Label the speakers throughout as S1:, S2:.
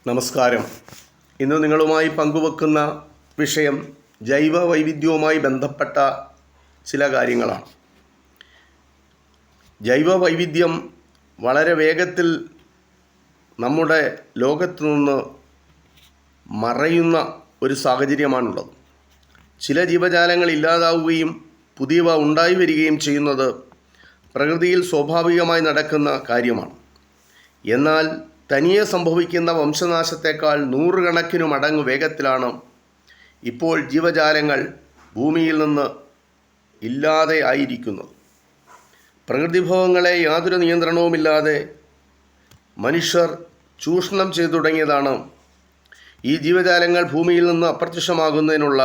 S1: നമസ്കാരം. ഇന്ന് നിങ്ങളുമായി പങ്കുവെക്കുന്ന വിഷയം ജൈവ വൈവിധ്യവുമായി ബന്ധപ്പെട്ട ചില കാര്യങ്ങളാണ്. ജൈവ വൈവിധ്യം വളരെ വേഗത്തിൽ നമ്മുടെ ലോകത്തു നിന്ന് മറയുന്ന ഒരു സാഹചര്യമാണുള്ളത്. ചില ജീവജാലങ്ങൾ ഇല്ലാതാവുകയും പുതിയവ ഉണ്ടായി വരികയും ചെയ്യുന്നത് പ്രകൃതിയിൽ സ്വാഭാവികമായി നടക്കുന്ന കാര്യമാണ്. എന്നാൽ തനിയെ സംഭവിക്കുന്ന വംശനാശത്തേക്കാൾ നൂറുകണക്കിന് മടങ്ങ് വേഗത്തിലാണ് ഇപ്പോൾ ജീവജാലങ്ങൾ ഭൂമിയിൽ നിന്ന് ഇല്ലാതെ ആയിരിക്കുന്നത്. പ്രകൃതിവിഭവങ്ങളെ യാതൊരു നിയന്ത്രണവുമില്ലാതെ മനുഷ്യർ ചൂഷണം ചെയ്തു തുടങ്ങിയതാണ് ഈ ജീവജാലങ്ങൾ ഭൂമിയിൽ നിന്ന് അപ്രത്യക്ഷമാകുന്നതിനുള്ള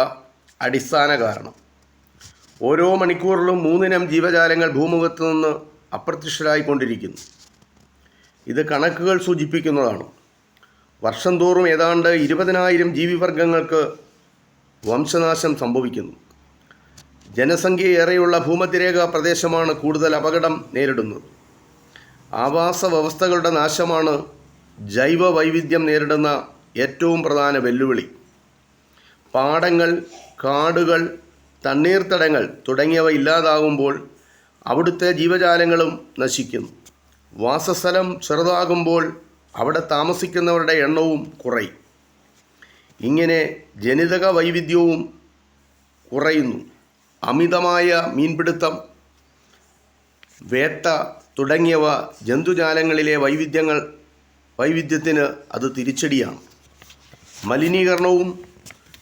S1: അടിസ്ഥാന കാരണം. ഓരോ മണിക്കൂറിലും 3 ഇനം ജീവജാലങ്ങൾ ഭൂമുഖത്ത് നിന്ന് അപ്രത്യക്ഷരായിക്കൊണ്ടിരിക്കുന്നു. ഇത് കണക്കുകൾ സൂചിപ്പിക്കുന്നതാണ്. വർഷം തോറും ഏതാണ്ട് 20,000 ജീവിവർഗങ്ങൾക്ക് വംശനാശം സംഭവിക്കുന്നു. ജനസംഖ്യ ഏറെയുള്ള ഭൂമധ്യരേഖ പ്രദേശമാണ് കൂടുതൽ അപകടം നേരിടുന്നത്. ആവാസ വ്യവസ്ഥകളുടെ നാശമാണ് ജൈവ വൈവിധ്യം നേരിടുന്ന ഏറ്റവും പ്രധാന വെല്ലുവിളി. പാടങ്ങൾ, കാടുകൾ, തണ്ണീർത്തടങ്ങൾ തുടങ്ങിയവ ഇല്ലാതാകുമ്പോൾ അവിടുത്തെ ജീവജാലങ്ങളും നശിക്കുന്നു. വാസസ്ഥലം ചെറുതാകുമ്പോൾ അവിടെ താമസിക്കുന്നവരുടെ എണ്ണവും കുറയും. ഇങ്ങനെ ജനിതക വൈവിധ്യവും കുറയുന്നു. അമിതമായ മീൻപിടുത്തം, വേട്ട തുടങ്ങിയവ ജന്തുജാലങ്ങളിലെ വൈവിധ്യത്തിന് അത് തിരിച്ചടിയാണ്. മലിനീകരണവും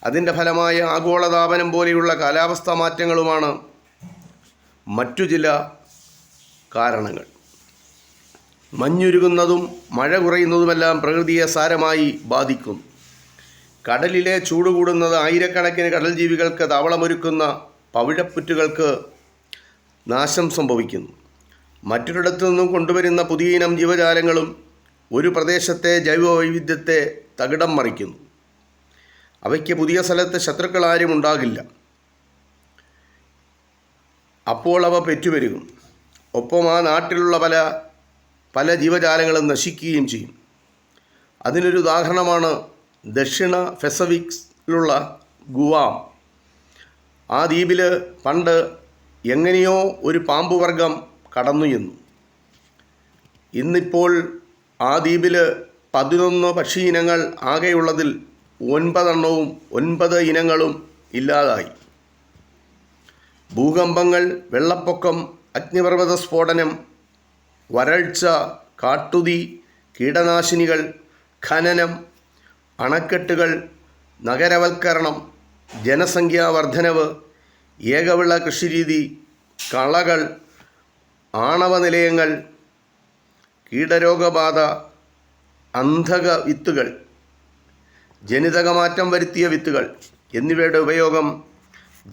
S1: അതിൻ്റെ ഫലമായ ആഗോളതാപനം പോലെയുള്ള കാലാവസ്ഥാ മാറ്റങ്ങളുമാണ് മറ്റു ചില കാരണങ്ങൾ. മഞ്ഞുരുകുന്നതും മഴ കുറയുന്നതുമെല്ലാം പ്രകൃതിയെ സാരമായി ബാധിക്കുന്നു. കടലിലെ ചൂട് കൂടുന്നത് ആയിരക്കണക്കിന് കടൽ ജീവികൾക്ക് താവളമൊരുക്കുന്ന പവിഴപ്പുറ്റുകൾക്ക് നാശം സംഭവിക്കുന്നു. മറ്റൊരിടത്തു നിന്നും കൊണ്ടുവരുന്ന പുതിയ ഇനം ജീവജാലങ്ങളും ഒരു പ്രദേശത്തെ ജൈവ വൈവിധ്യത്തെ തകിടം മറിക്കുന്നു. അവയ്ക്ക് പുതിയ സ്ഥലത്ത് ശത്രുക്കളാരും ഉണ്ടാകില്ല. അപ്പോൾ അവ പെറ്റുപെരുകും. ഒപ്പം ആ നാട്ടിലുള്ള പല ജീവജാലങ്ങളും നശിക്കുകയും ചെയ്യും. അതിനൊരു ഉദാഹരണമാണ് ദക്ഷിണ പസഫിക്കിലുള്ള ഗുവാം. ആ ദ്വീപിൽ പണ്ട് എങ്ങനെയോ ഒരു പാമ്പുവർഗം കടന്നു ചെന്നു. ഇന്നിപ്പോൾ ആ ദ്വീപിൽ 11 പക്ഷി ഇനങ്ങൾ ആകെയുള്ളതിൽ 9 ഇനങ്ങളും ഇല്ലാതായി. ഭൂകമ്പങ്ങൾ, വെള്ളപ്പൊക്കം, അഗ്നിപർവ്വത സ്ഫോടനം, വരൾച്ച, കാട്ടുതീ, കീടനാശിനികൾ, ഖനനം, അണക്കെട്ടുകൾ, നഗരവൽക്കരണം, ജനസംഖ്യാ വർധനവ്, ഏകവിള കൃഷിരീതി, കളകൾ, ആണവ നിലയങ്ങൾ, കീടരോഗബാധ, അന്ധക വിത്തുകൾ, ജനിതകമാറ്റം വരുത്തിയ വിത്തുകൾ എന്നിവയുടെ ഉപയോഗം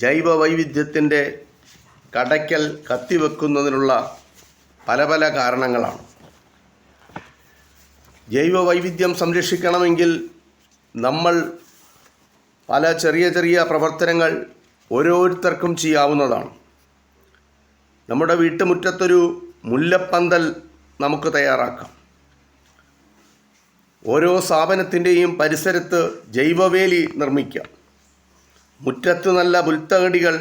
S1: ജൈവ വൈവിധ്യത്തിൻ്റെ കടയ്ക്കൽ കത്തിവെക്കുന്നതിനുള്ള പല കാരണങ്ങളാണ്. ജൈവ വൈവിധ്യം സംരക്ഷിക്കണമെങ്കിൽ നമ്മൾ പല ചെറിയ പ്രവർത്തനങ്ങൾ ഓരോരുത്തർക്കും ചെയ്യാവുന്നതാണ്. നമ്മുടെ വീട്ടുമുറ്റത്തൊരു മുല്ലപ്പന്തൽ നമുക്ക് തയ്യാറാക്കാം. ഓരോ സ്ഥാപനത്തിൻ്റെയും പരിസരത്ത് ജൈവവേലി നിർമ്മിക്കാം. മുറ്റത്ത് നല്ല പുൽത്തകടികൾ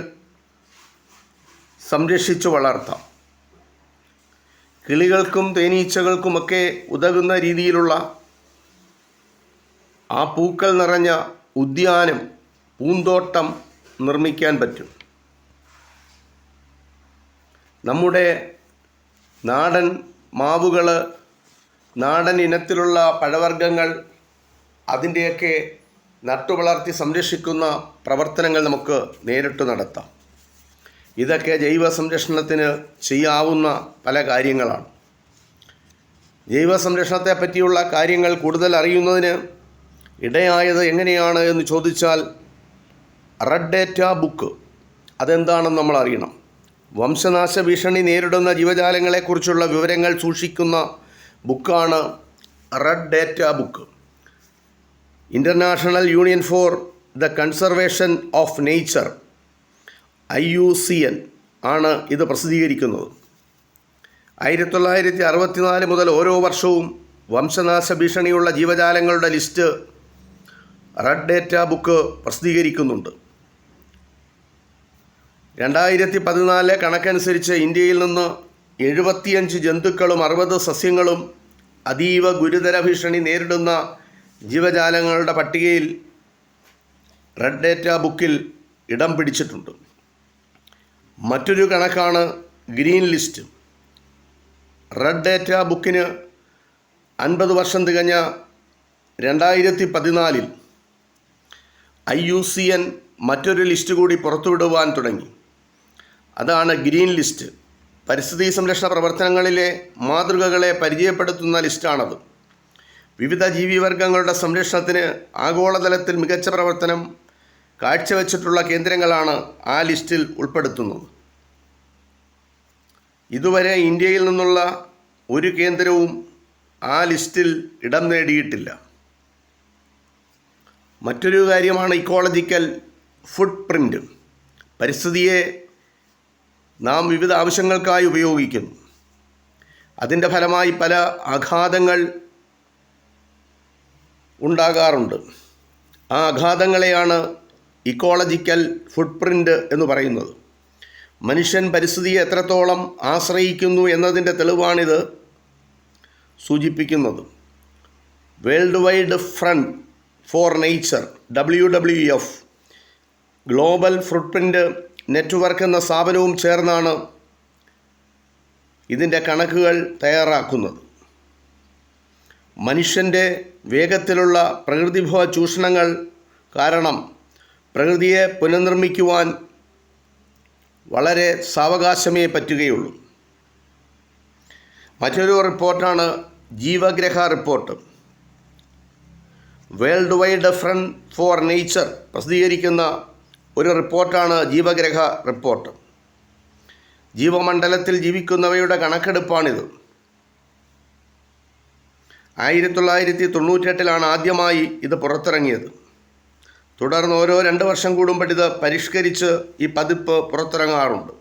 S1: സംരക്ഷിച്ചു വളർത്താം. കിളികൾക്കും തേനീച്ചകൾക്കുമൊക്കെ ഉതകുന്ന രീതിയിലുള്ള ആ പൂക്കൾ നിറഞ്ഞ ഉദ്യാനം, പൂന്തോട്ടം നിർമ്മിക്കാൻ പറ്റും. നമ്മുടെ നാടൻ മാവുകൾ, നാടൻ ഇനത്തിലുള്ള പഴവർഗ്ഗങ്ങൾ, അതിൻ്റെയൊക്കെ നട്ടുവളർത്തി സംരക്ഷിക്കുന്ന പ്രവർത്തനങ്ങൾ നമുക്ക് നേരിട്ട് നടത്താം. ഇതൊക്കെ ജൈവ സംരക്ഷണത്തിന് ചെയ്യാവുന്ന പല കാര്യങ്ങളാണ്. ജൈവ സംരക്ഷണത്തെ പറ്റിയുള്ള കാര്യങ്ങൾ കൂടുതൽ അറിയുന്നതിന് ഇടയായത് എങ്ങനെയാണ് എന്ന് ചോദിച്ചാൽ റെഡ് ഡേറ്റ ബുക്ക് അതെന്താണെന്ന് നമ്മൾ അറിയണം. വംശനാശ ഭീഷണി നേരിടുന്ന ജീവജാലങ്ങളെക്കുറിച്ചുള്ള വിവരങ്ങൾ സൂക്ഷിക്കുന്ന ബുക്കാണ് red data book. International union for the conservation of nature IUCN ആണ് ഇത് പ്രസിദ്ധീകരിക്കുന്നത്. 1964 മുതൽ ഓരോ വർഷവും വംശനാശ ഭീഷണിയുള്ള ജീവജാലങ്ങളുടെ ലിസ്റ്റ് റെഡ് ഡേറ്റ ബുക്ക് പ്രസിദ്ധീകരിക്കുന്നുണ്ട്. 2014 കണക്കനുസരിച്ച് ഇന്ത്യയിൽ നിന്ന് 75 ജന്തുക്കളും 60 സസ്യങ്ങളും അതീവ ഗുരുതര ഭീഷണി നേരിടുന്ന ജീവജാലങ്ങളുടെ പട്ടികയിൽ റെഡ് ഡേറ്റ ബുക്കിൽ ഇടം പിടിച്ചിട്ടുണ്ട്. മറ്റൊരു കണക്കാണ് ഗ്രീൻ ലിസ്റ്റ്. റെഡ് ഡേറ്റ ബുക്കിന് 50 വർഷം തികഞ്ഞ 2014 IUCN മറ്റൊരു ലിസ്റ്റ് കൂടി പുറത്തുവിടുവാൻ തുടങ്ങി. അതാണ് ഗ്രീൻ ലിസ്റ്റ്. പരിസ്ഥിതി സംരക്ഷണ പ്രവർത്തനങ്ങളിലെ മാതൃകകളെ പരിചയപ്പെടുത്തുന്ന ലിസ്റ്റാണത്. വിവിധ ജീവിവർഗങ്ങളുടെ സംരക്ഷണത്തിന് ആഗോളതലത്തിൽ മികച്ച പ്രവർത്തനം കാഴ്ചവെച്ചിട്ടുള്ള കേന്ദ്രങ്ങളാണ് ആ ലിസ്റ്റിൽ ഉൾപ്പെടുത്തുന്നത്. ഇതുവരെ ഇന്ത്യയിൽ നിന്നുള്ള ഒരു കേന്ദ്രവും ആ ലിസ്റ്റിൽ ഇടം നേടിയിട്ടില്ല. മറ്റൊരു കാര്യമാണ് ഇക്കോളജിക്കൽ ഫുട് പ്രിൻ്റ്. പരിസ്ഥിതിയെ നാം വിവിധ ആവശ്യങ്ങൾക്കായി ഉപയോഗിക്കുന്നു. അതിൻ്റെ ഫലമായി പല ആഘാതങ്ങൾ ഉണ്ടാകാറുണ്ട്. ആ ആഘാതങ്ങളെയാണ് ഇക്കോളജിക്കൽ ഫുട് പ്രിൻ്റ് എന്ന് പറയുന്നത്. മനുഷ്യൻ പരിസ്ഥിതിയെ എത്രത്തോളം ആശ്രയിക്കുന്നു എന്നതിൻ്റെ തെളിവാണിത് സൂചിപ്പിക്കുന്നത്. World wide fund for nature WWF global footprint network എന്ന സ്ഥാപനവും ചേർന്നാണ് ഇതിൻ്റെ കണക്കുകൾ തയ്യാറാക്കുന്നത്. മനുഷ്യൻ്റെ വേഗത്തിലുള്ള പ്രകൃതിവിഭവ ചൂഷണങ്ങൾ കാരണം പ്രകൃതിയെ പുനർനിർമ്മിക്കുവാൻ വളരെ സാവകാശമേ പറ്റുകയുള്ളൂ. മറ്റൊരു റിപ്പോർട്ടാണ് ജീവഗ്രഹ report. World wide fund for nature പ്രസിദ്ധീകരിക്കുന്ന ഒരു റിപ്പോർട്ടാണ് ജീവഗ്രഹ റിപ്പോർട്ട്. ജീവമണ്ഡലത്തിൽ ജീവിക്കുന്നവയുടെ കണക്കെടുപ്പാണിത്. 1998 ആദ്യമായി ഇത് പുറത്തിറങ്ങിയത്. തുടർന്ന് ഓരോ 2 വർഷം കൂടുമ്പോൾ ഇത് പരിഷ്കരിച്ച് ഈ പതിപ്പ് പുറത്തിറങ്ങാറുണ്ട്.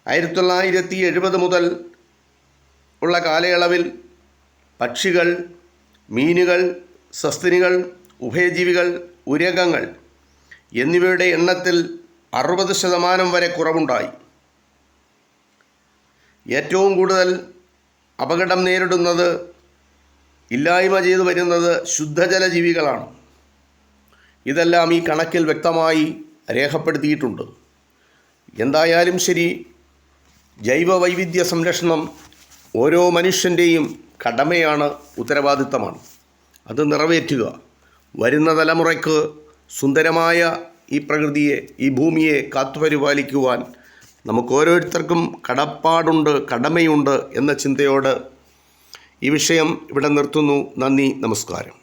S1: 1970 മുതൽ ഉള്ള കാലയളവിൽ പക്ഷികൾ, മീനുകൾ, സസ്തനികൾ, ഉഭയജീവികൾ, ഉരഗങ്ങൾ എന്നിവയുടെ എണ്ണത്തിൽ 60% വരെ കുറവുണ്ടായി. ഏറ്റവും കൂടുതൽ അപകടം നേരിടുന്നത്, ഇല്ലായ്മ ചെയ്തു വരുന്നത് ശുദ്ധജല ജീവികളാണ്. ഇതെല്ലാം ഈ കണക്കിൽ വ്യക്തമായി രേഖപ്പെടുത്തിയിട്ടുണ്ട്. എന്തായാലും ശരി, ജൈവ വൈവിധ്യ സംരക്ഷണം ഓരോ മനുഷ്യൻ്റെയും കടമയാണ്, ഉത്തരവാദിത്തമാണ്. അത് നിറവേറ്റുക. വരുന്ന തലമുറയ്ക്ക് സുന്ദരമായ ഈ പ്രകൃതിയെ, ഈ ഭൂമിയെ കാത്തുപരിപാലിക്കുവാൻ നമുക്ക് ഓരോരുത്തർക്കും കടപ്പാടുണ്ട്, കടമയുണ്ട് എന്ന ചിന്തയോട് ഈ വിഷയം ഇവിടെ നിർത്തുന്നു. നന്ദി, നമസ്കാരം.